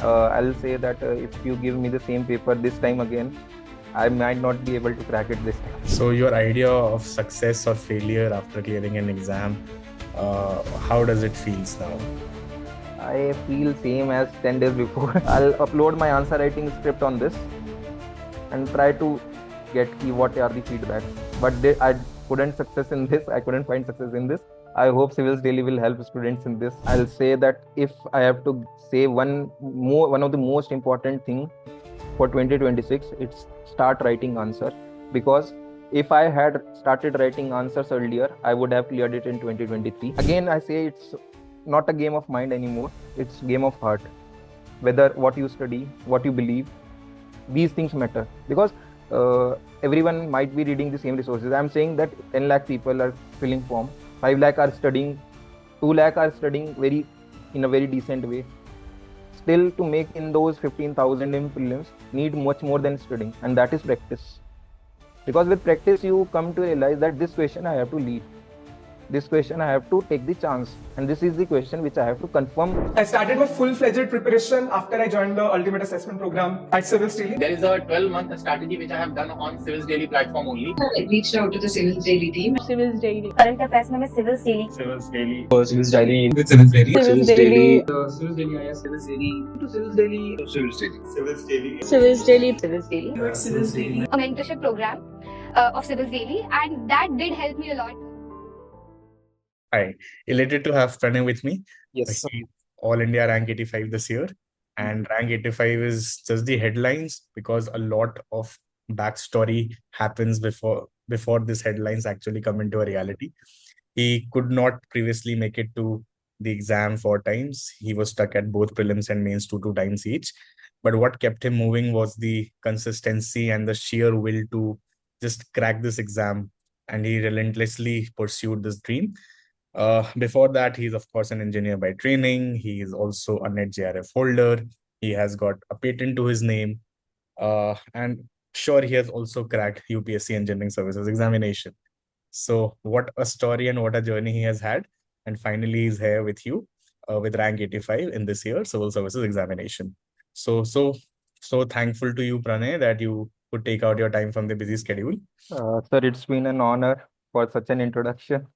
I'll say that if you give me the same paper this time again, I might not be able to crack it this time. So your idea of success or failure after clearing an exam, how does it feels now? I feel same as 10 days before. I'll upload my answer writing script on this and try to get what are the feedbacks. But I couldn't success in this. I couldn't find success in this. I hope CivilsDaily will help students in this. I'll say that if I have to say one of the most important thing for 2026, it's start writing answer, because if I had started writing answers earlier, I would have cleared it in 2023. Again, I say it's not a game of mind anymore. It's game of heart. Whether what you study, what you believe, these things matter, because everyone might be reading the same resources. I'm saying that 10 lakh people are filling form, 5 lakh are studying, 2 lakh are studying in a very decent way. Still, to make in those 15,000 in prelims, need much more than studying, and that is practice. Because with practice, you come to realize that this question I have to lead. This question I have to take the chance, and this is the question which I have to confirm. I started my full-fledged preparation after I joined the Ultimate Assessment Program at CivilsDaily. There is a 12-month strategy which I have done on CivilsDaily platform only. I reached out to the CivilsDaily team. CivilsDaily. Current affairs में CivilsDaily. CivilsDaily. CivilsDaily. With CivilsDaily. CivilsDaily. CivilsDaily. CivilsDaily. To CivilsDaily. CivilsDaily. CivilsDaily. CivilsDaily. CivilsDaily. CivilsDaily. A mentorship program of CivilsDaily, and that did help me a lot. Hi, elated to have Pranay with me. Yes. He's All India Rank 85 this year, and Rank 85 is just the headlines, because a lot of backstory happens before these headlines actually come into a reality. He could not previously make it to the exam 4 times. He was stuck at both prelims and mains 2 times each. But what kept him moving was the consistency and the sheer will to just crack this exam, and he relentlessly pursued this dream. Before that, he's of course an engineer by training. He is also a NET JRF holder. He has got a patent to his name. And sure, he has also cracked UPSC Engineering Services examination. So what a story and what a journey he has had. And finally, he's here with you with rank 85 in this year Civil Services examination. So thankful to you, Pranay, that you could take out your time from the busy schedule. Sir, it's been an honor for such an introduction.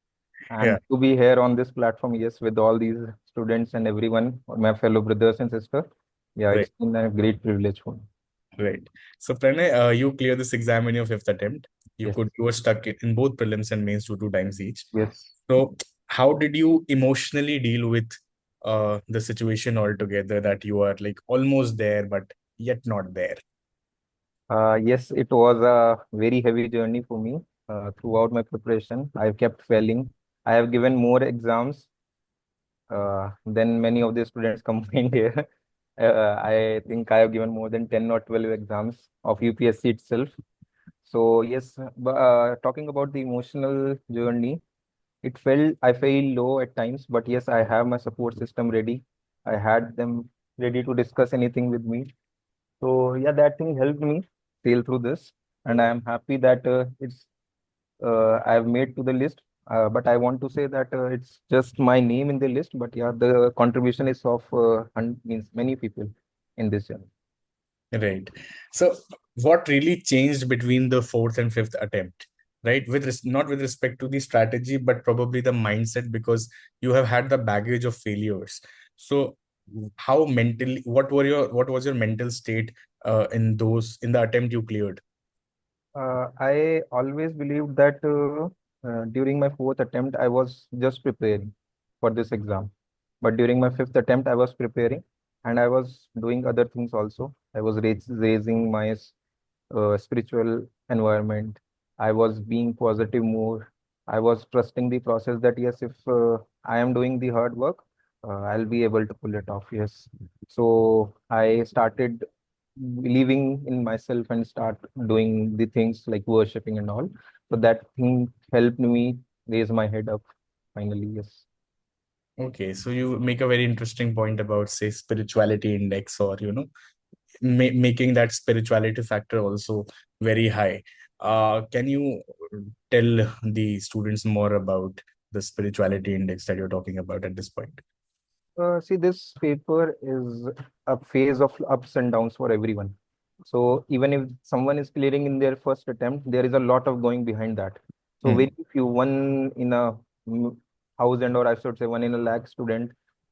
And Yeah. to be here on this platform, yes, with all these students and everyone, my fellow brothers and sisters, yeah, Right. it's been a great privilege for me. Right. So Pranay, you cleared this exam in your 5th attempt. You Yes. were stuck in both prelims and mains 2 times each. Yes. So how did you emotionally deal with the situation altogether, that you are like almost there but yet not there? Yes, it was a very heavy journey for me. Throughout my preparation, I've kept failing. I have given more exams than many of the students combined here. I think I have given more than 10 or 12 exams of UPSC itself. So yes, talking about the emotional journey, I felt low at times, but yes, I have my support system ready. I had them ready to discuss anything with me. So yeah, that thing helped me sail through this, and I am happy that I have made to the list. But I want to say that it's just my name in the list, but yeah, the contribution is of means many people in this journey. Right. So what really changed between the 4th and 5th attempt, right? Not with respect to the strategy, but probably the mindset, because you have had the baggage of failures. So how mentally, what was your mental state in the attempt you cleared? I always believed that during my 4th attempt, I was just preparing for this exam. But during my 5th attempt, I was preparing, and I was doing other things also. I was raising my spiritual environment. I was being positive more. I was trusting the process that yes, if I am doing the hard work, I'll be able to pull it off. Yes. So I started believing in myself and start doing the things like worshipping and all. So that thing helped me raise my head up finally. Yes. Okay, so you make a very interesting point about, say, spirituality index, or making that spirituality factor also very high. Can you tell the students more about the spirituality index that you're talking about at this point? See, this paper is a phase of ups and downs for everyone. So even if someone is clearing in their first attempt, there is a lot of going behind that. So very few, one in a thousand, or I should say one in a lakh student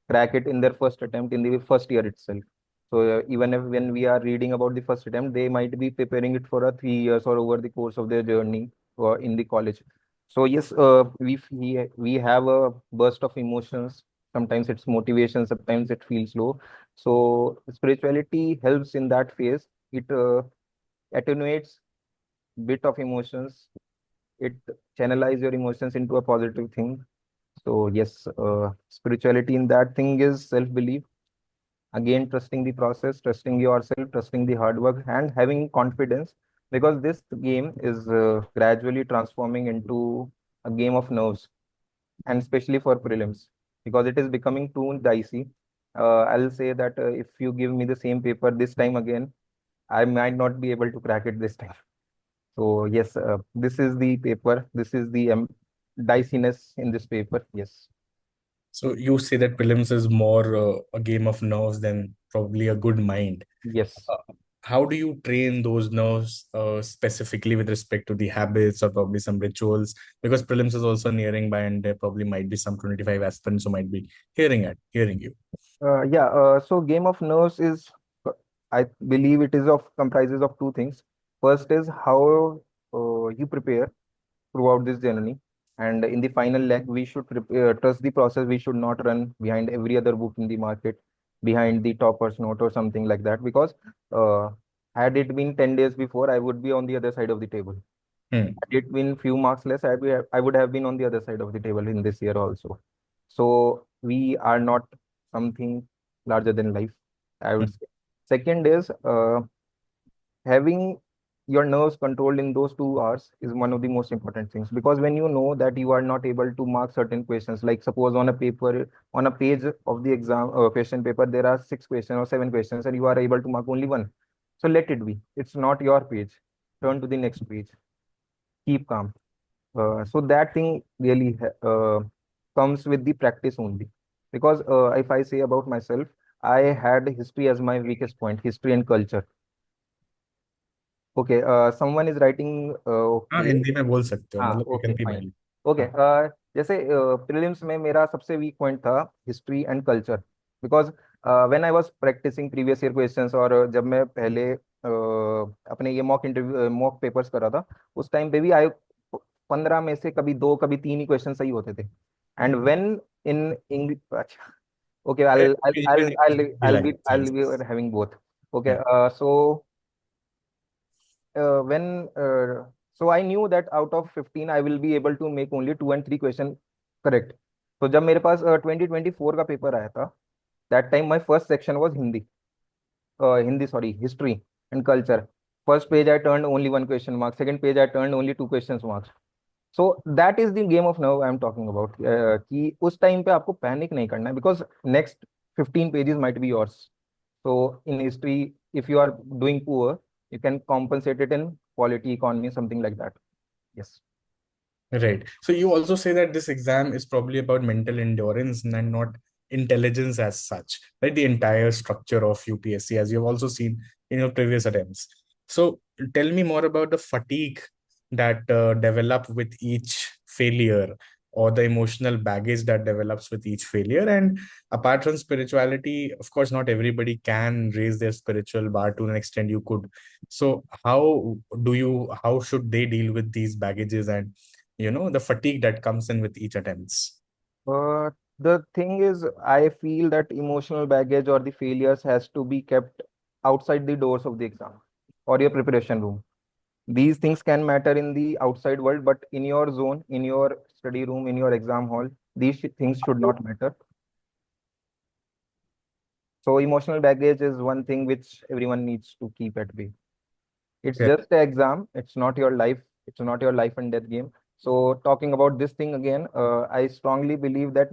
crack it in their first attempt in the first year itself. So even if when we are reading about the first attempt, they might be preparing it for a 3 years or over the course of their journey or in the college. So yes, we have a burst of emotions. Sometimes it's motivation, sometimes it feels low. So spirituality helps in that phase. It attenuates bit of emotions. It channelize your emotions into a positive thing. So yes, spirituality in that thing is self-belief. Again, trusting the process, trusting yourself, trusting the hard work, and having confidence, because this game is gradually transforming into a game of nerves, and especially for prelims, because it is becoming too dicey. I'll say that if you give me the same paper this time again, I might not be able to crack it this time. So yes, this is the paper. This is the diciness in this paper. Yes. So you say that prelims is more a game of nerves than probably a good mind. Yes. How do you train those nerves specifically with respect to the habits or probably some rituals? Because prelims is also nearing by, and there probably might be some 25 aspirants who might be hearing you. Yeah. So game of nerves is, I believe it is of comprises of two things. First is how you prepare throughout this journey, and in the final leg, we should trust the process. We should not run behind every other book in the market, behind the topper's note or something like that. Because uh, had it been 10 days before, I would be on the other side of the table. Hmm. Had it been few marks less, I would have been on the other side of the table in this year also. So we are not something larger than life, I would say. Second is having your nerves controlled in those 2 hours is one of the most important things, because when you know that you are not able to mark certain questions, like suppose on a paper, on a page of the exam question paper, there are 6 questions or 7 questions and you are able to mark only one. So let it be. It's not your page. Turn to the next page. Keep calm. So that thing really comes with the practice only. Because if I say about myself, I had history as my weakest point, history and culture. Okay, someone is writing. हाँ Okay, Hindi में बोल सकते हो हाँ, मतलब you okay can be fine. bilingual. Okay, हाँ. जैसे prelims में मेरा सबसे वीक पॉइंट था history and culture. Because when I was practising previous year questions, और जब मैं पहले अपने ये मॉक इंटरव्यू मॉक पेपर्स कर रहा था, उस टाइम पे भी आई 15 में से कभी दो कभी तीन ही क्वेश्चन सही होते थे. एंड व्हेन इन इंग्लिश, अच्छा, okay, Even Hindi language, I'll yes. be having both. Okay, Hmm. so when so I knew that out of 15 I will be able to make only 2 and 3 question correct. So जब मेरे पास 2024 का paper आया था, that time my first section was Hindi, sorry, history and culture. First page I turned only one question mark. Second page I turned only 2 questions marks. So that is the game of nerve I am talking about. कि उस time पे आपको panic नहीं करना है, because next 15 pages might be yours. So in history, if you are doing poor, you can compensate it in quality economy, something like that. Yes. Right. So you also say that this exam is probably about mental endurance and not intelligence as such, right? The entire structure of UPSC, as you've also seen in your previous attempts. So tell me more about the fatigue that develop with each failure, or the emotional baggage that develops with each failure. And apart from spirituality, of course, not everybody can raise their spiritual bar to an extent you could. So how should they deal with these baggages and the fatigue that comes in with each attempts? Uh, the thing is, I feel that emotional baggage or the failures has to be kept outside the doors of the exam or your preparation room. These things can matter in the outside world, but in your zone, in your study room, in your exam hall, these things should not matter. So emotional baggage is one thing which everyone needs to keep at bay. It's Yeah. just an exam. It's not your life. It's not your life and death game. So talking about this thing again, I strongly believe that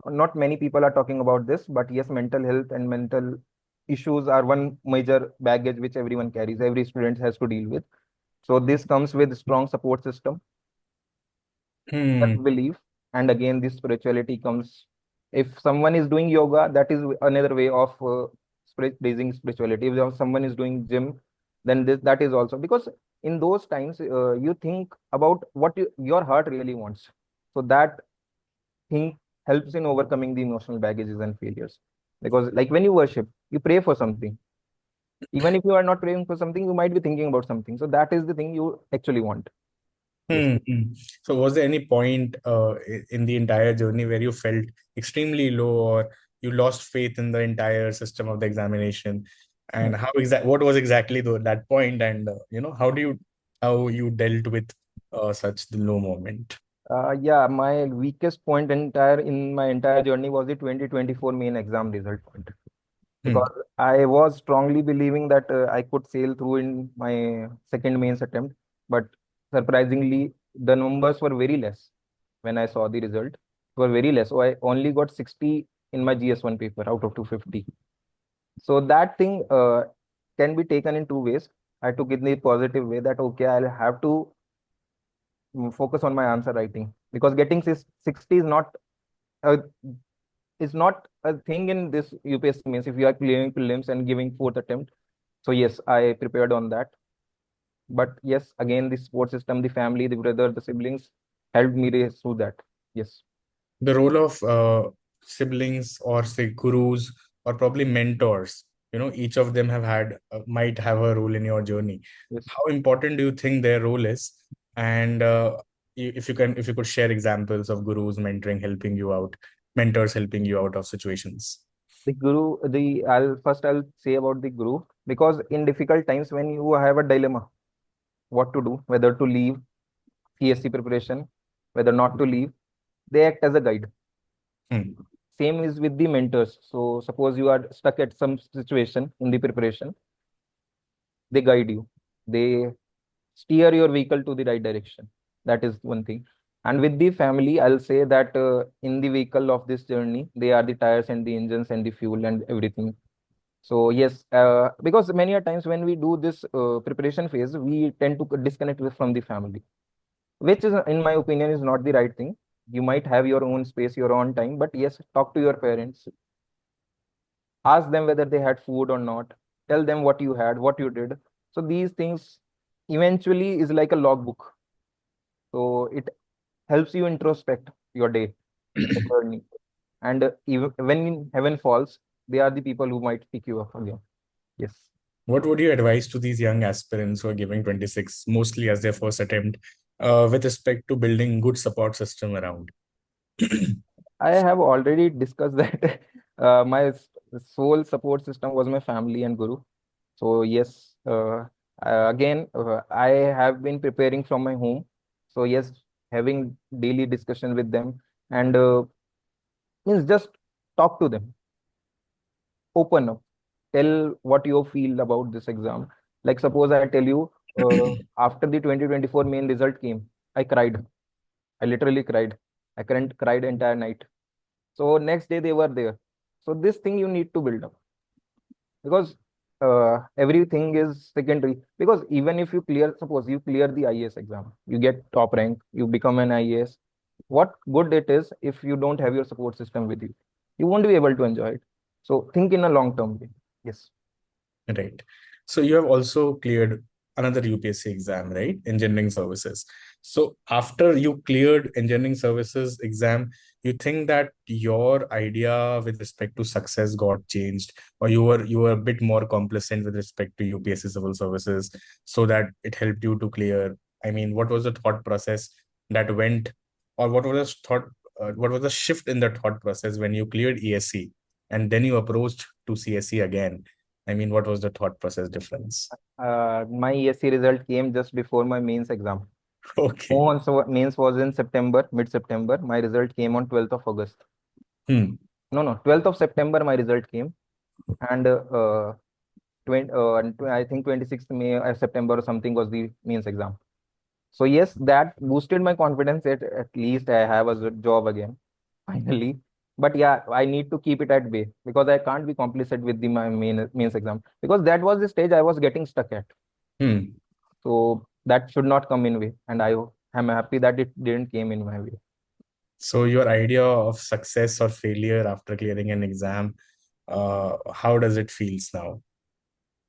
not many people are talking about this, but yes, mental health and mental issues are one major baggage which everyone carries. Every student has to deal with. So this comes with strong support system, Hmm. self-belief, and again, this spirituality comes If someone is doing yoga, that is another way of raising spirituality. If someone is doing gym, then that is also, because in those times you think about what your heart really wants. So that thing helps in overcoming the emotional baggages and failures. Because like when you worship, you pray for something. Even if you are not praying for something, you might be thinking about something. So that is the thing you actually want. Yes. So was there any point in the entire journey where you felt extremely low, or you lost faith in the entire system of the examination? And what was exactly that point, and how you dealt with such the low moment? Yeah, my weakest point in my entire journey was the 2024 main exam result point. Hmm. Because I was strongly believing that I could sail through in my second mains attempt, but surprisingly, the numbers were very less when I saw the result. Were very less. So I only got 60 in my GS1 paper out of 250. So that thing can be taken in two ways. I took it in the positive way that okay, I'll have to focus on my answer writing, because getting 60 a is not a thing in this UPSC means if you are clearing prelims and giving fourth attempt. So yes, I prepared on that. But yes, again, the support system, the family, the brother, the siblings helped me race through that. Yes. The role of siblings, or say gurus, or probably mentors, each of them might have a role in your journey. Yes. How important do you think their role is? And if you could share examples of gurus mentoring helping you out, mentors helping you out of situations. The guru, I'll say about the guru, because in difficult times when you have a dilemma, what to do, whether to leave CSC preparation, whether not to leave, they act as a guide. Hmm. Same is with the mentors. So suppose you are stuck at some situation in the preparation, they guide you. They steer your vehicle to the right direction. That is one thing. And with the family, I'll say that in the vehicle of this journey, they are the tires and the engines and the fuel and everything. So yes, because many a times when we do this preparation phase, we tend to disconnect from the family, which is, in my opinion, is not the right thing. You might have your own space, your own time, but yes, talk to your parents, ask them whether they had food or not, tell them what you had, what you did. So these things eventually is like a logbook. So it helps you introspect your day, your journey. And even when heaven falls, they are the people who might pick you up again. Yes. What would you advise to these young aspirants who are giving 26 mostly as their first attempt, with respect to building good support system around? I have already discussed that my sole support system was my family and guru. So yes, again, I have been preparing from my home. So yes, having daily discussion with them, and means just talk to them, open up, tell what you feel about this exam. Like suppose I tell you, after the 2024 main result came, I cried. I literally cried. I couldn't cried entire night. So next day they were there. So this thing you need to build up, because everything is secondary. Because even if you clear, suppose you clear the IAS exam, you get top rank, you become an IAS. What good it is if you don't have your support system with you? You won't be able to enjoy it. So think in a long term way. Yes. Right. So you have also cleared another UPSC exam, right? Engineering services. So after you cleared engineering services exam, you think that your idea with respect to success got changed, or you were a bit more complacent with respect to UPSC civil services, so that it helped you to clear? I mean, what was the thought process that went, or what was the shift in the thought process when you cleared ESC and then you approached to CSE again? I mean, what was the thought process difference? My ESC result came just before my mains exam. Okay. Oh, so mains was in September, mid-September. My result came on 12th of August. Hmm. No, 12th of September, my result came. And 20, I think 26th May, September or something was the mains exam. So yes, that boosted my confidence that at least I have a job again, finally. But yeah, I need to keep it at bay, because I can't be complicit with my mains exam, because that was the stage I was getting stuck at. Hmm. So that should not come in way, and I am happy that it didn't came in my way. So your idea of success or failure after clearing an exam, how does it feels now?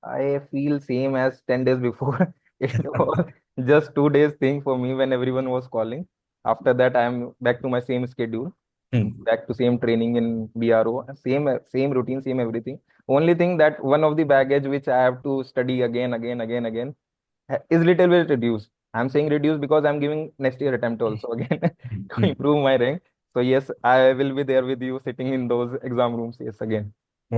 I feel same as 10 days before. It was just 2 days thing for me when everyone was calling. After that, I'm back to my same schedule, Hmm. back to same training in BRO, same routine, same everything. Only thing that one of the baggage which I have to study again is little bit reduced. I'm saying reduced because I'm giving next year attempt also again to Hmm. improve my rank. So yes, I will be there with you sitting in those exam rooms. Yes, again.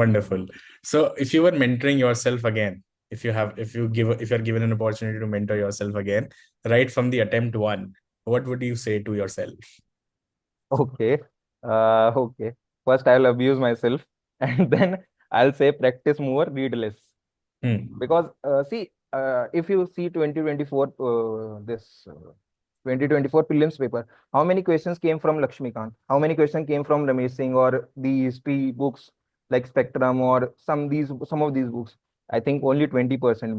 Wonderful. So if you were mentoring yourself again, if you're given an opportunity to mentor yourself again, right from the attempt one, what would you say to yourself? Okay. Okay. First, I'll abuse myself, and then I'll say practice more, read less. Hmm. Because see, if you see 2024, 2024 prelims paper, how many questions came from Laxmikant? How many questions came from Ramesh Singh or the history books like Spectrum or some of these books? I think only 20%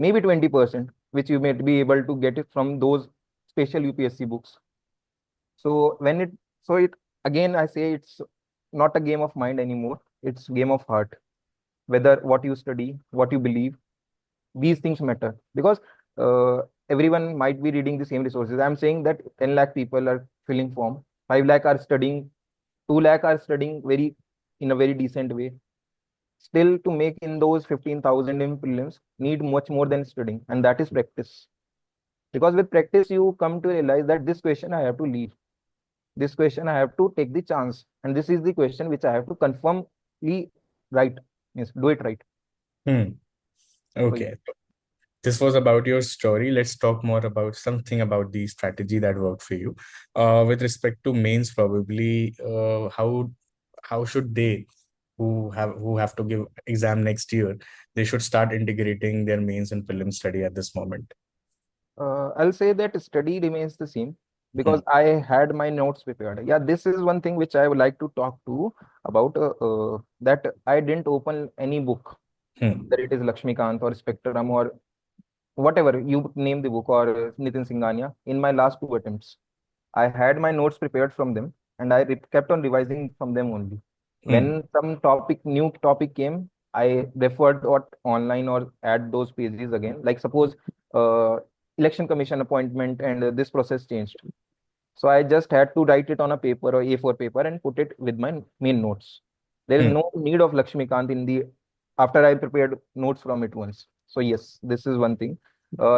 maybe 20%, which you may be able to get it from those special UPSC books. So it again, I say it's not a game of mind anymore. It's game of heart. Whether what you study, what you believe, these things matter because everyone might be reading the same resources. I'm saying that 10 lakh people are filling form, 5 lakh are studying, 2 lakh are studying in a very decent way. Still, to make in those 15,000 in prelims, need much more than studying, and that is practice. Because with practice, you come to realize that this question I have to leave, this question I have to take the chance, and this is the question which I have to confirmly right, yes, do it right. Hmm. So yeah. Okay. This was about your story. Let's talk more about something about the strategy that worked for you. With respect to mains, probably, how should they who have to give exam next year, they should start integrating their mains and prelim study at this moment. I'll say that study remains the same Hmm. because I had my notes prepared. Yeah, this is one thing which I would like to talk to about that I didn't open any book, Hmm. whether it is Lakshmikant or Spectrum or whatever you name the book or Nitin Singhania in my last two attempts. I had my notes prepared from them and kept on revising from them only. Hmm. When new topic came, I referred what online or add those pages again. Like suppose uh, election commission appointment and this process changed. So I just had to write it on a paper or A4 paper and put it with my main notes. There is Hmm. no need of Lakshmikant in the after I prepared notes from it once. So yes, this is one thing.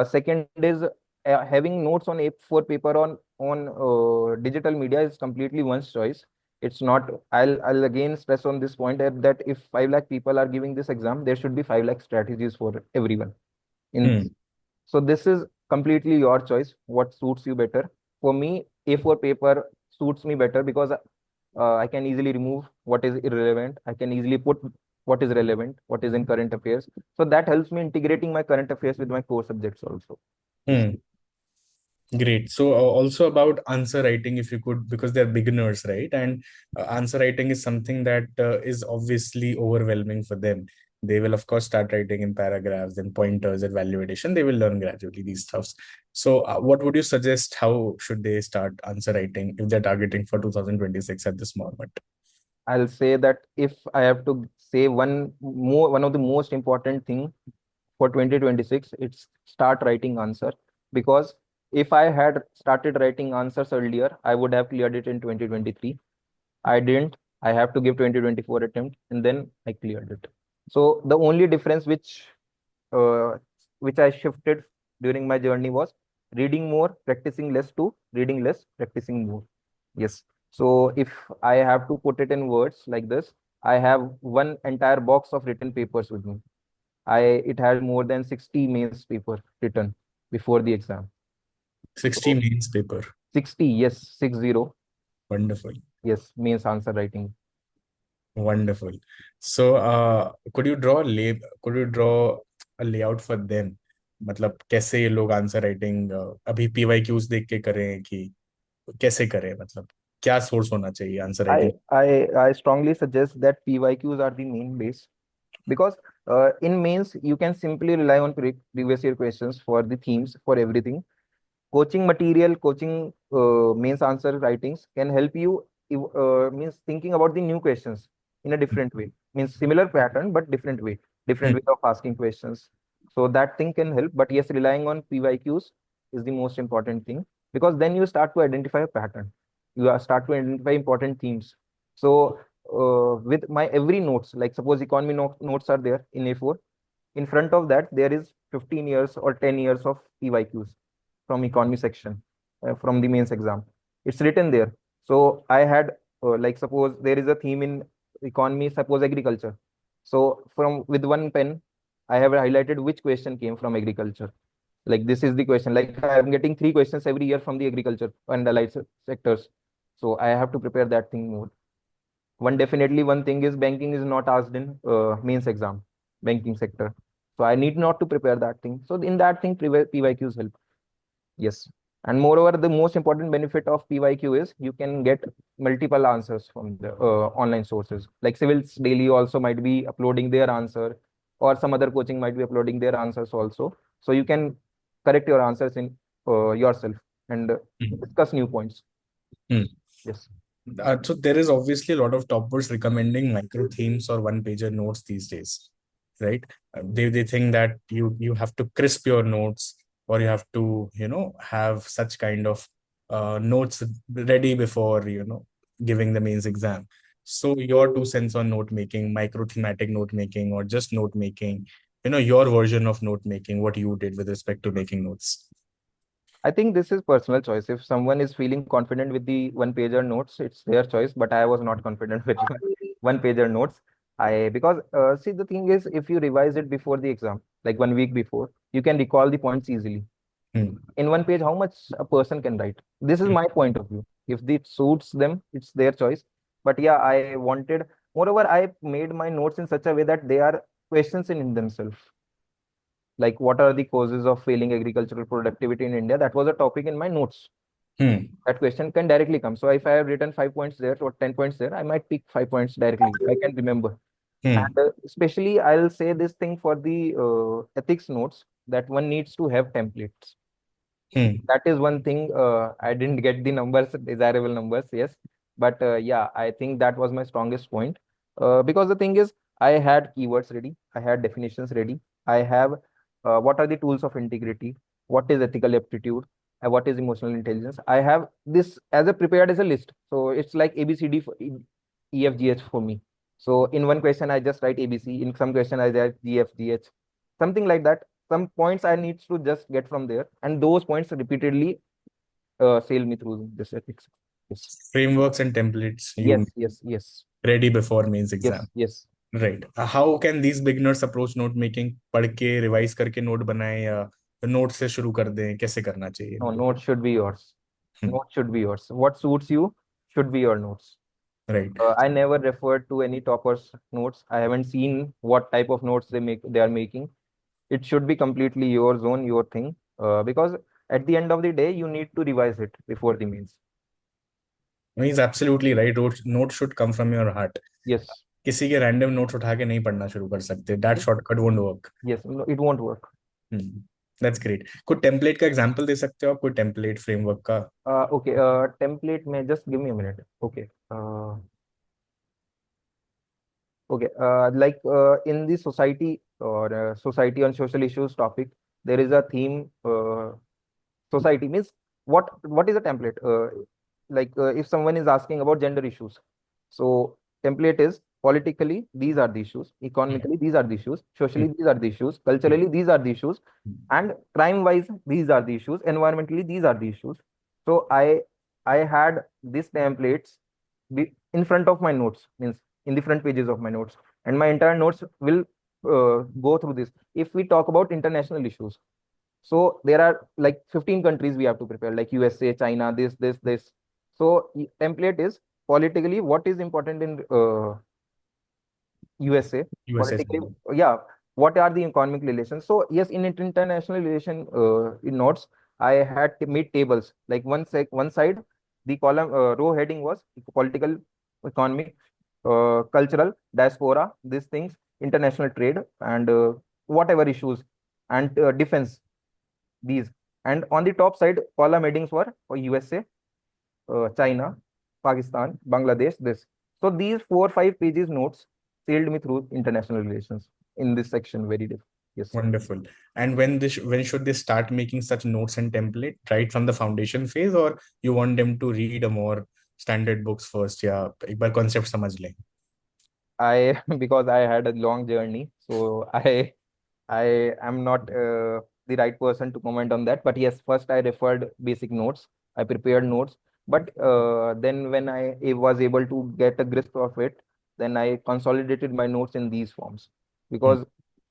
Second is having notes on A4 paper on digital media is completely one's choice. It's not. I'll again stress on this point that if 5 lakh people are giving this exam, there should be 5 lakh strategies for everyone. In Hmm. so this is completely your choice. What suits you better? For me, A4 paper suits me better because I can easily remove what is irrelevant. I can easily put what is relevant, what is in current affairs. So that helps me integrating my current affairs with my core subjects also. Yes. Hmm. Great. So also about answer writing, if you could, because they're beginners, right? And answer writing is something that is obviously overwhelming for them. They will, of course, start writing in paragraphs and pointers and value addition. They will learn gradually these stuffs. So, what would you suggest? How should they start answer writing if they're targeting for 2026 at this moment? I'll say that if I have to say one of the most important thing for 2026, it's start writing answer because if I had started writing answers earlier, I would have cleared it in 2023. I didn't. I have to give 2024 attempt and then I cleared it. So the only difference uh, which I shifted during my journey was reading more, practicing less to reading less, practicing more. Yes. So if I have to put it in words like this, I have one entire box of written papers with me. I it had more than 60 mains paper written before the exam. 60 So mains paper. 60, yes, 60, Wonderful. yes, means answer writing. Wonderful. So, could you draw a layout for them? मतलब कैसे ये लोग answer writing अभी PYQs देख के करें कि कैसे करें, मतलब क्या सोर्स होना चाहिए answer writing? I strongly suggest that PYQs are the main base because in mains you can simply rely on previous year questions for the themes for everything. Coaching material, coaching mains answer writings can help you means thinking about the new questions in a different way. Means similar pattern but different way, different way of asking questions. So that thing can help. But yes, relying on PYQs is the most important thing, because then you start to identify a pattern. Start to identify important themes. So with my every notes, like suppose economy notes are there in A4, in front of that there is 15 years or 10 years of PYQs from economy section, from the mains exam. It's written there. So I had like suppose there is a theme in economy, suppose agriculture. So from with one pen, I have highlighted which question came from agriculture. Like this is the question. Like I am getting 3 questions every year from the agriculture and allied sectors. So I have to prepare that thing more. One thing is banking is not asked in mains exam, banking sector. So I need not to prepare that thing. So in that thing, PYQs help. Yes. And moreover, the most important benefit of PYQ is you can get multiple answers from the online sources. Like Civils Daily also might be uploading their answer, or some other coaching might be uploading their answers also. So you can correct your answers in yourself and discuss new points. Yes. So there is obviously a lot of toppers recommending micro themes or one-pager notes these days, right? They think that you have to crisp your notes, or you have to have such kind of notes ready before giving the mains exam. So your 2 cents on note making, micro thematic note making, or just note making, your version of note making, what you did with respect to making notes. I think this is personal choice. If someone is feeling confident with the one-pager notes, it's their choice. But I was not confident with one-pager notes. Because see, the thing is, if you revise it before the exam, like 1 week before, you can recall the points easily. In one page, how much a person can write? This is my point of view. If it suits them, it's their choice. But yeah, I wanted. Moreover, I made my notes in such a way that they are questions in themselves. Like what are the causes of failing agricultural productivity in India? That was a topic in my notes. That question can directly come. So if I have written 5 points there or 10 points there, I might pick 5 points directly. I can remember. And especially, I'll say this thing for the ethics notes, that one needs to have templates. That is one thing. I didn't get the numbers, desirable numbers, yes. But yeah, I think that was my strongest point. Because the thing is, I had keywords ready, I had definitions ready, I have what are the tools of integrity, what is ethical aptitude, and what is emotional intelligence. I have this as a prepared as a list. So it's like ABCD for EFGH for me. So in one question, I just write ABC. In some question, I write GFGH, something like that. Some points I need to just get from there, and those points repeatedly sail me through this ethics. Yes. Frameworks and templates Yes. ready before mains exam. Yes. Right. How can these beginners approach note making? पढ़ के revise करके note बनाएं, या note से शुरू कर दें? कैसे करना चाहिए? No, notes should be yours. Notes should be yours. What suits you should be your notes. Right. I never referred to any toppers' notes. I haven't seen what type of notes they are making. It should be completely your zone, your thing. Because at the end of the day, you need to revise it before the mains. He's absolutely right. Notes should come from your heart. Yes. किसी के random notes उठा के नहीं पढ़ना शुरू कर सकते. That shortcut won't work. Yes, no, it won't work. That's great. कोई टेम्पलेट का एग्जांपल दे सकते हो आप? कोई टेम्पलेट फ्रेमवर्क का? Okay. Template में just give me a minute. Okay. Okay. Like in the society or society on social issues topic, there is a theme. Society means what is a template? Like if someone is asking about gender issues, so template is politically these are the issues, economically these are the issues, socially these are the issues, culturally these are the issues, and crime wise these are the issues, environmentally these are the issues. So I had these templates in front of my notes, means in the front pages of my notes, and my entire notes will go through this. If we talk about international issues, so there are like 15 countries we have to prepare, like USA, China, this. So template is politically what is important in USA. Politically, yeah. What are the economic relations? So yes, in international relation in notes, I had made tables. Like one side, the column row heading was political, economic, cultural, diaspora, these things, international trade, and whatever issues, and defense. These, and on the top side column headings were for USA, China, Pakistan, Bangladesh, this. So these 4 or 5 pages notes sailed me through international relations in this section very deep. Yes. Wonderful. And when should they start making such notes and template right from the foundation phase, or you want them to read a more standard books first? Yeah, एक बार concept समझ लें. I because I had a long journey, so I am not the right person to comment on that. But yes, first I referred basic notes. I prepared notes, but then when I was able to get a grasp of it, then I consolidated my notes in these forms Hmm. because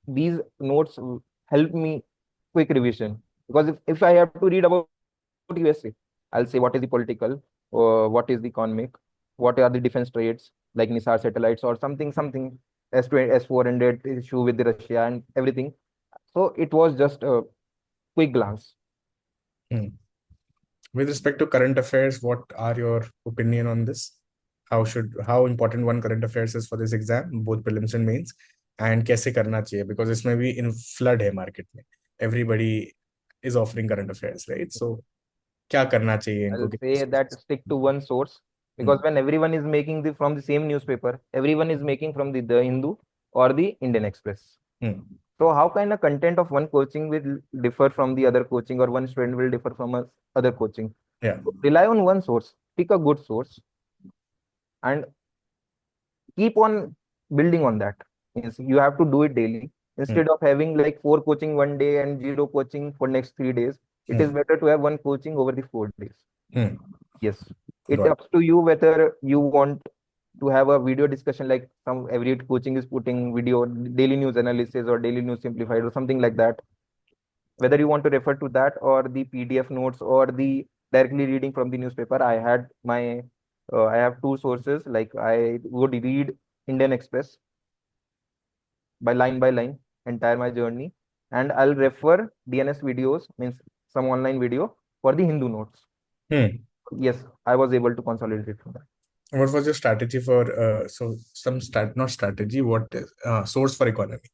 these notes help me quick revision. Because if I have to read about USA, I'll say what is the political, what is the economic, what are the defense trades like Nisar satellites or something S20, S400 issue with Russia and everything. So it was just a quick glance. Hmm. With respect to current affairs, what are your opinion on this? How important one current affairs is for this exam, both prelims and mains, and कैसे करना चाहिए? Because इसमें भी in flood है market में. Everybody is offering current affairs, right? So क्या करना चाहिए I'll इनको? say that stick to one source because when everyone is making the from the same newspaper, everyone is making from the Hindu or the Indian Express. Hmm. So how can a content of one coaching will differ from the other coaching or one student will differ from other coaching? Yeah. So rely on one source, pick a good source and keep on building on that. Means you have to do it daily instead of having like 4 coaching one day and 0 coaching for next 3 days. It is better to have one coaching over the 4 days. Hmm. Yes, it's Got it. up to you whether you want to have a video discussion like some every coaching is putting video daily news analysis or daily news simplified or something like that. Whether you want to refer to that or the PDF notes or the directly reading from the newspaper, I had my I have two sources. Like I would read Indian Express by line, entire my journey, and I'll refer DNS videos, means some online video for the Hindu notes. Hmm. Yes, I was able to consolidate it from that. What was your strategy for not strategy, what is source for economy?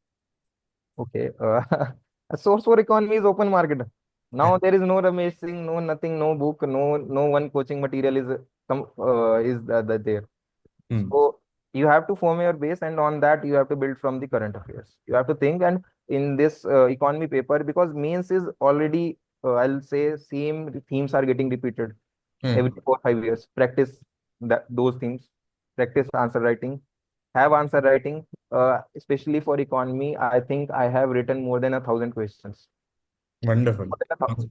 Okay, a source for economy is open market. Now there is no Ramesh Singh, no nothing, no book, no one coaching material is there. Hmm. So you have to form your base, and on that you have to build from the current affairs. You have to think, and in this economy paper, because mains is already, I'll say, same themes are getting repeated every 4 or 5 years. Practice those themes. Practice answer writing. Have answer writing. Especially for economy, I think I have written more than 1,000 questions. Wonderful.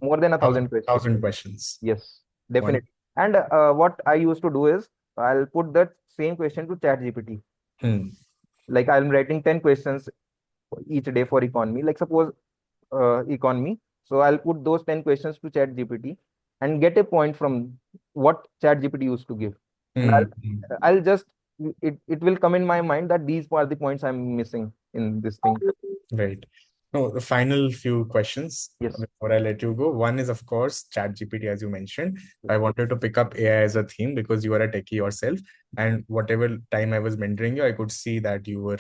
More than 1,000 questions. 1,000 questions. Yes, definitely. And what I used to do is I'll put that same question to ChatGPT. Like I'm writing 10 questions each day for economy. Like suppose economy. So I'll put those 10 questions to ChatGPT and get a point from what ChatGPT used to give. And I'll just it will come in my mind that these are the points I'm missing in this thing. Right. No, the final few questions Yes. before I let you go. One is, of course, ChatGPT, as you mentioned. I wanted to pick up AI as a theme because you are a techie yourself, and whatever time I was mentoring you, I could see that you were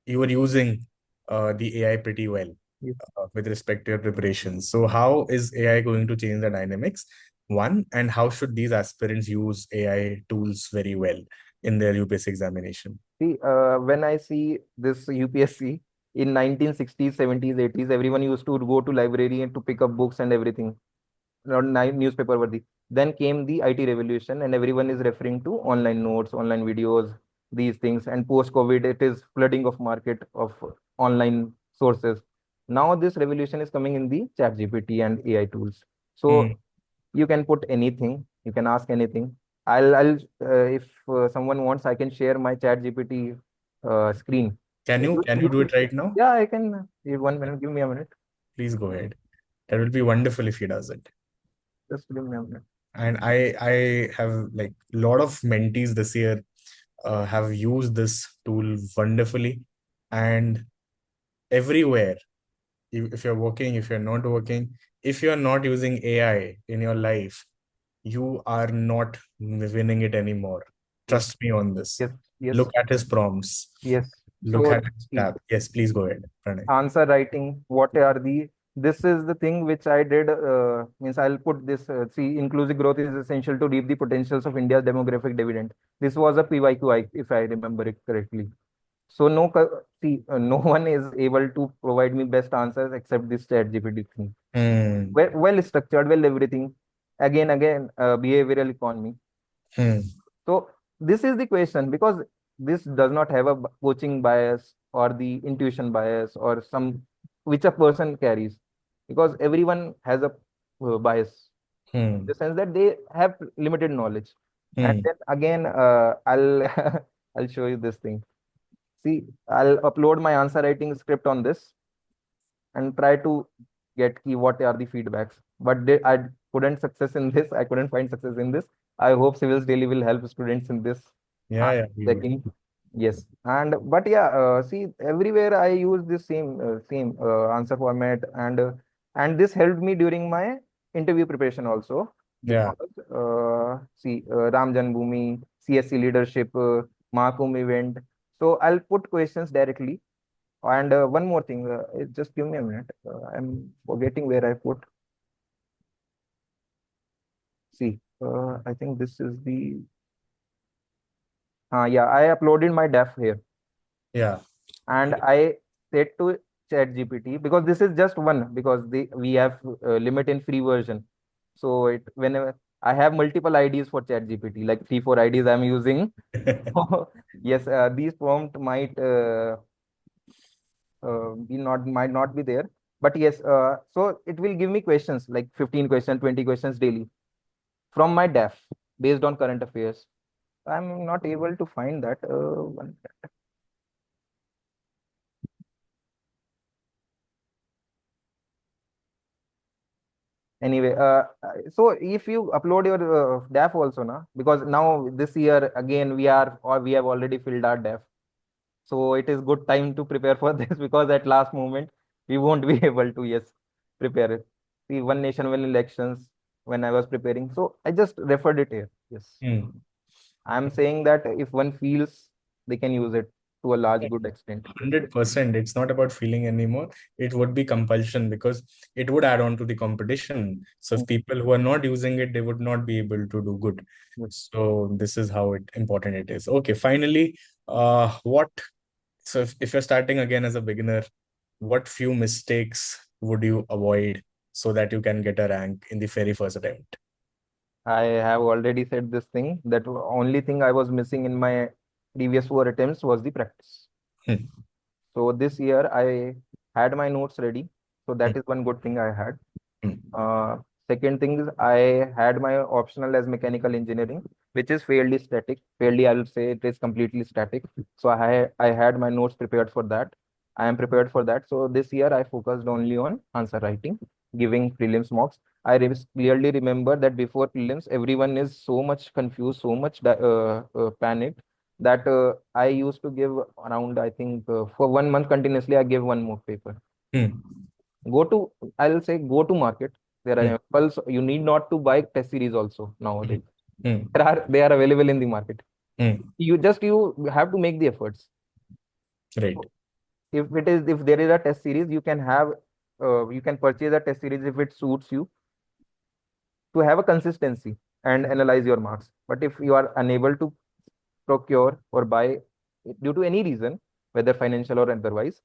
using the AI pretty well Yes. with respect to your preparations. So, how is AI going to change the dynamics? One, and how should these aspirants use AI tools very well in their UPSC examination? See, when I see this UPSC in 1960s, 70s, 80s, everyone used to go to library and to pick up books and everything. Not newspaper worthy. Then came the IT revolution, and everyone is referring to online notes, online videos, these things. And post-COVID, it is flooding of market of online sources. Now this revolution is coming in the ChatGPT and AI tools. So you can put anything, you can ask anything. I'll if someone wants, I can share my ChatGPT screen. Can you do it right now? Yeah, I can. 1 minute, give me a minute. Please go ahead. That would be wonderful if he does it. Just give me a minute. And I have like a lot of mentees this year have used this tool wonderfully, and everywhere, if you're working, if you're not working, if you're not using AI in your life, you are not winning it anymore. Trust me on this. Yes, yes. Look at his prompts. Yes. Look So at his tab. Yes, please go ahead, Pranay. answer writing, what are the this is the thing which I did. Means I'll put this. See, inclusive growth is essential to reap the potentials of India's demographic dividend. This was a PYQ, if I remember it correctly. So no one is able to provide me best answers except this ChatGPT thing. Hmm. Well structured, well everything. Again, behavioral economy. Hmm. So this is the question, because this does not have a coaching bias or the intuition bias or some which a person carries, because everyone has a bias in Hmm. the sense that they have limited knowledge. And Hmm. then again, I'll I'll show you this thing. See, I'll upload my answer writing script on this and try to get key what are the feedbacks. But I couldn't success in this. I couldn't find success in this. I hope Civils Daily will help students in this. Yeah, yeah, we would. Checking. Yes, and but yeah, see, everywhere I use this same answer format, and this helped me during my interview preparation also, Yeah. because see, Ram Janmabhoomi, CSE leadership, Mahakumbh event. So I'll put questions directly. And one more thing, just give me a minute. I'm forgetting where I put. See, I think this is the. Yeah, I uploaded my DEF here, Yeah. and I said to ChatGPT, because this is just one, because we have limit in free version. So whenever I have multiple IDs for ChatGPT, like 3 4 IDs I'm using. Yes, these prompt might not be there, but yes, so it will give me questions like 15 questions, 20 questions daily from my DEF based on current affairs. I'm not able to find that. Anyway, so if you upload your DEF also, na, because now this year again we have already filled our DEF, so it is good time to prepare for this, because at last moment we won't be able to, yes, prepare it. See, one nation, one elections, when I was preparing, so I just referred it here. Yes, Hmm. I'm saying that if one feels, they can use it to a large good extent. 100%. It's not about feeling anymore. It would be compulsion because it would add on to the competition. So if people who are not using it, they would not be able to do good. Yes. So this is how important it is. Okay, finally, what so if you're starting again as a beginner, what few mistakes would you avoid so that you can get a rank in the very first attempt? I have already said this thing, that only thing I was missing in my previous 4 attempts was the practice. Hmm. So this year I had my notes ready. So Hmm. that is one good thing I had. Hmm. Uh, Second thing is I had my optional as mechanical engineering, which is fairly static. Fairly, I will say it is completely static. So I had my notes prepared for that. I am prepared for that. So this year I focused only on answer writing, giving prelims mocks. Clearly remember that before prelims, everyone is so much confused, so much panicked, that I used to give around, I think, for 1 month continuously, I gave one mock paper. Hmm. Go to, I'll say, go to market. There Hmm. are pulse. You need not to buy test series also nowadays. Hmm. They are available in the market. Hmm. You have to make the efforts. Right. If there is a test series, you can purchase a test series if it suits you, to have a consistency and analyze your marks. But if you are unable to procure or buy due to any reason, whether financial or otherwise,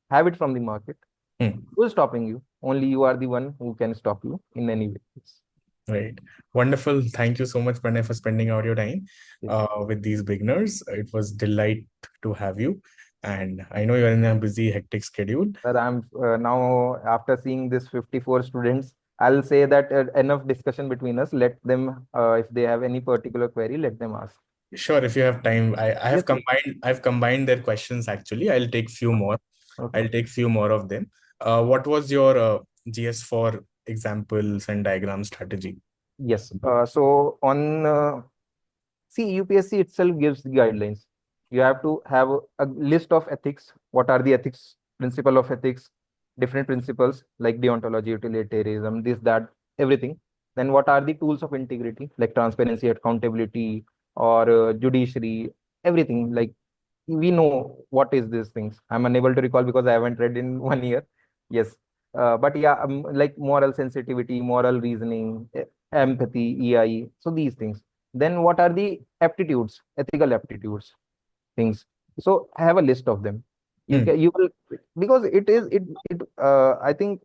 have it from the market. Hmm. Who is stopping you? Only you are the one who can stop you in any way. Right. Wonderful. Thank you so much, Pranay, for spending out your time Yes. with these beginners. It was delight to have you. And I know you're in a busy, hectic schedule. Sir, I'm now, after seeing this 54 students, I'll say that enough discussion between us. Let them, if they have any particular query, let them ask. Sure, if you have time, Yes, sir. I've combined their questions actually. I'll take few more. Okay. I'll take few more of them. What was your GS4 examples and diagram strategy? Yes. So on see, UPSC itself gives the guidelines. You have to have a list of ethics. What are the ethics, principle of ethics, different principles like deontology, utilitarianism, this, that, everything. Then what are the tools of integrity, like transparency, accountability, or judiciary, everything. Like, we know what is these things. I'm unable to recall because I haven't read in 1 year. Yes. But yeah, like moral sensitivity, moral reasoning, empathy, EI. So these things. Then what are the aptitudes, ethical aptitudes things? So I have a list of them. You will, because I think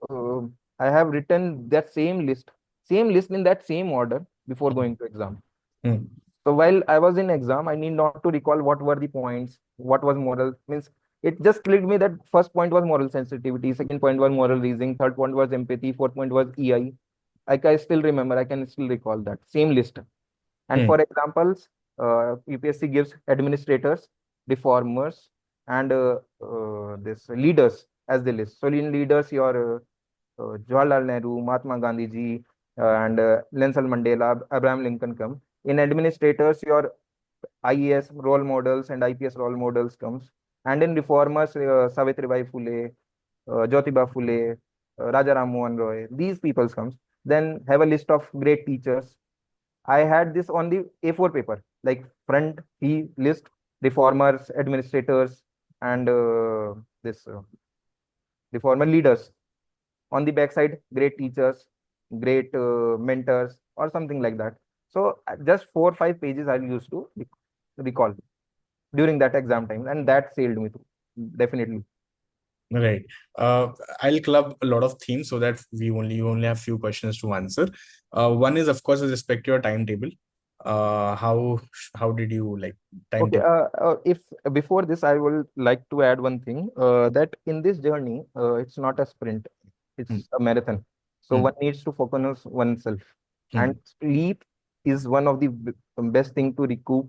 I have written that same list in that same order before going to exam. Hmm. So while I was in exam, I need not to recall what were the points, what was moral, means it just clicked me that first point was moral sensitivity, second point was moral reasoning, third point was empathy, fourth point was EI. I still remember, I can still recall that same list. And Hmm. for examples, UPSC gives administrators, reformers, and this leaders as the list. So in leaders, your Jawaharlal Nehru, Mahatma Gandhi ji, and Nelson Mandela, Abraham Lincoln come. In administrators, your IAS role models and IPS role models comes. And in reformers, Savitribai Phule, Jyotiba Phule, Raja Ram Mohan Roy, these peoples comes. Then have a list of great teachers. I had this on the A4 paper, like front he list reformers, administrators, and this reformer leaders. On the backside, great teachers, great mentors, or something like that. So just 4 or 5 pages I used to recall during that exam time, and that sailed me through. Definitely. Right. I'll club a lot of themes so that you only have few questions to answer. One is, of course, with respect to your timetable. How did you like Okay. timetable? If before this, I will like to add one thing that in this journey, it's not a sprint, Hmm. it's a marathon. So Hmm. one needs to focus on oneself, Hmm. and sleep is one of the best thing to recoup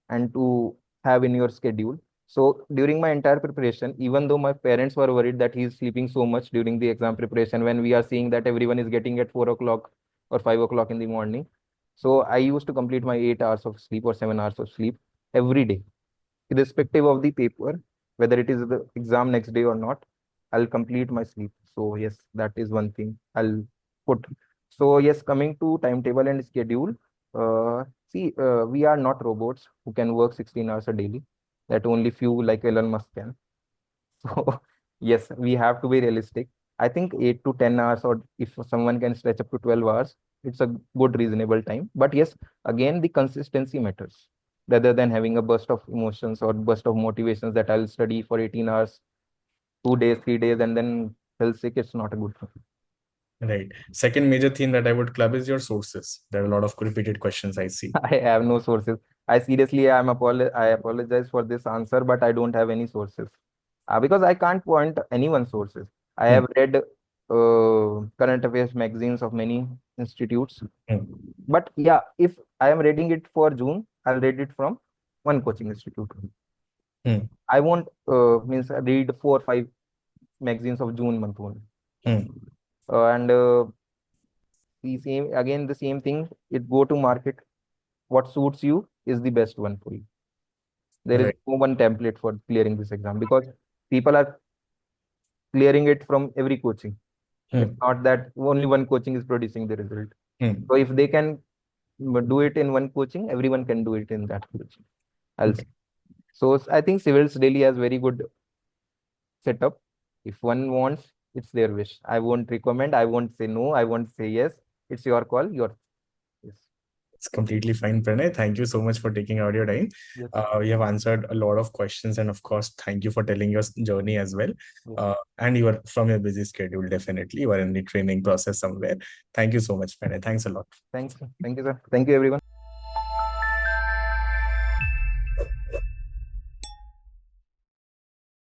and to have in your schedule. So during my entire preparation, even though my parents were worried that he's sleeping so much during the exam preparation, when we are seeing that everyone is getting at 4 o'clock or 5 o'clock in the morning. So I used to complete my 8 hours of sleep or 7 hours of sleep every day, irrespective of the paper, whether it is the exam next day or not. I'll complete my sleep. So yes, that is one thing I'll put. So yes, coming to timetable and schedule. We are not robots who can work 16 hours a daily. That only few like Elon Musk can. So yes, we have to be realistic. I think 8 to 10 hours, or if someone can stretch up to 12 hours, it's a good reasonable time. But yes, again, the consistency matters rather than having a burst of emotions or burst of motivations that I'll study for 18 hours, 2 days, 3 days, and then feel sick. It's not a good thing. Right. Second major theme that I would club is your sources. There are a lot of repeated questions I see. I have no sources. I apologize for this answer, but I don't have any sources. Because I can't point anyone's sources. I Hmm. have read current affairs magazines of many institutes. Hmm. But yeah, if I am reading it for June, I'll read it from one coaching institute. Hmm. I won't means read 4 or 5 magazines of June month only. Hmm. And the same thing. It go to market. What suits you is the best one for you. There is Right. no one template for clearing this exam because people are clearing it from every coaching. It's Hmm. not that only one coaching is producing the result. Hmm. So if they can do it in one coaching, everyone can do it in that coaching. I'll say. So I think Civils Daily has very good setup. If one wants, it's their wish. I won't recommend. I won't say no. I won't say yes. It's your call. Your yes. It's completely fine, Pranay. Thank you so much for taking out your time. Yes. You have answered a lot of questions, and of course, thank you for telling your journey as well. Yes. And you are from your busy schedule, definitely. You are in the training process somewhere. Thank you so much, Pranay. Thanks a lot. Thanks. Thank you, sir. Thank you, everyone.